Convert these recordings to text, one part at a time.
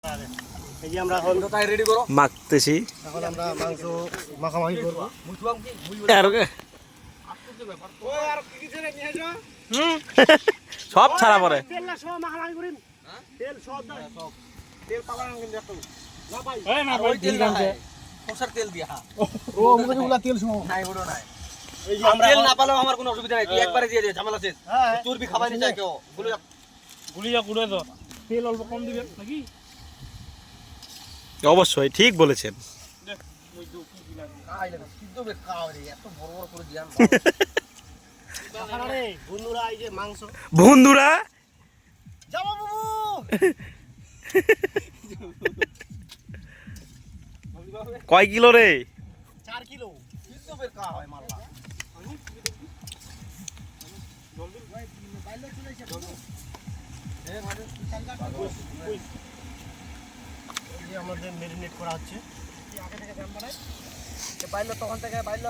এই যে আমরা এখন তাই রেডি করো মাখতেছি এখন আমরা মাংস মাখামাখি করবো। সব ছাড়া পরে তেল না সব মাখামাখি করিম। তেল সব দাও। তেল পালান কিন্তু একটু। না ভাই। ওই তেল না সরষের তেল দিয়া ও মুখে গুলা তেল সব। নাই ওড়ো নাই এই যে আমরা তেল না পালেও আমার কোনো অসুবিধা নাই তুই একবারে দিয়ে দে ঝামেলা শেষ হ্যাঁ তোর বি খাবাই নি চাই কেউ গুলিয়া কুড়ে তো তেল অল্প কম দিবেন নাকি অবশ্যই ঠিক বলেছেন খাই লাগা সিদ্ধ বে খাও রে এত বড় বড় করে দিয়ান আরে বন্ধুরা এই যে মাংস। বন্ধুরা যাও বাবু। কয় কিলো রে 4 কিলো। সিদ্ধ বে খা হয় মাল্লা এই যে আমাদের ম্যারিনেট করা হচ্ছে। আগে থেকে জানবা না বাইলো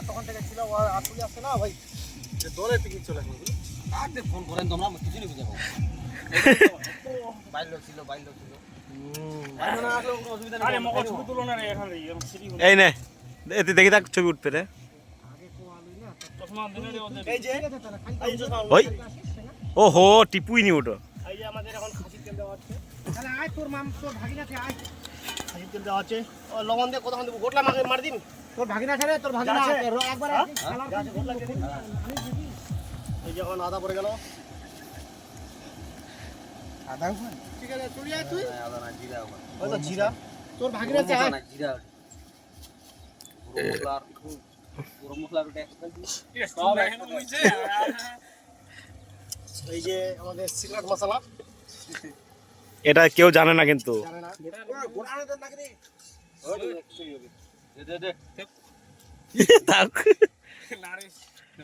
তখন থেকে ছিল আর তুই আসছে না ভাই দলে পিকনিক চলে আসবে। কাকে ফোন করেন তোমরা কিছু নেই বুঝাবো বাইলো ছিল বাইলো না আসলে কোনো অসুবিধা আরে নেই মকর ছবি তুলো না রে এখানে সিটি এই নে এতে দেখি তাক ছবি উঠতে রে চশমা দিনে রে ওদের এই যে এই যে ওই ওহো টিপুই নি ওটা এই যে আমাদের এখন খাসির তেল দেওয়া হচ্ছে। তাহলে আয় তোর তোর ভাগিনাতে আয়। খাসির তেল দেওয়া হচ্ছে। ও লবণ দিয়ে কতক্ষণ দেবো? গোটলা মার দিন। তোর ভাগিনা ছেড়ে তোর ভাগিনা একবার এই যে এখন আদা পড়ে গেল। আদা ঠিক আছে চলে আয় তুই। আদা না জিরা ওই তো জিরা। তোর ভাগিনা চায়। না জিরা পুরো মশলার ওটা একদম সব এখানে হইছে এই যে আমাদের সিক্রেট মশলা। এটা কেউ জানে না কিন্তু জানে না। গোটা আনে দেন নাকি রে দে দে তাক না রে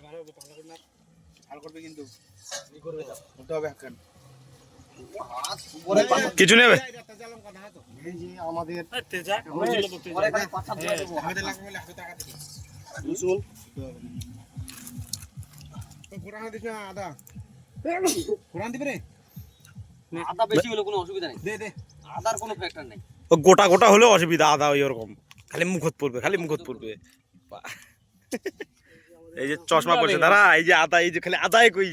ভালো করে না ভালো করবে কিন্তু কি করবে দাও ওটা হবে হাকান কিছু নেবে এই যে আমাদের তেজা বুঝলো তো তেজা পরে খালি পাঁচটা দিয়ে দেবো আমাদের লাগবে বলে হাতে টাকা দিবি রসুন। পুরানা দিছ না আদা পুরান দিবে রে আদা বেশি হলে কোনো অসুবিধা নেই দে দে আদার কোনো ফ্যাক্টর নেই ও গোটা গোটা হলেও অসুবিধা আদা ওই ওরকম খালি মুখত পড়বে এই যে চশমা পড়ছে দাঁড়া এই যে আদা এই যে খালি আদায় কই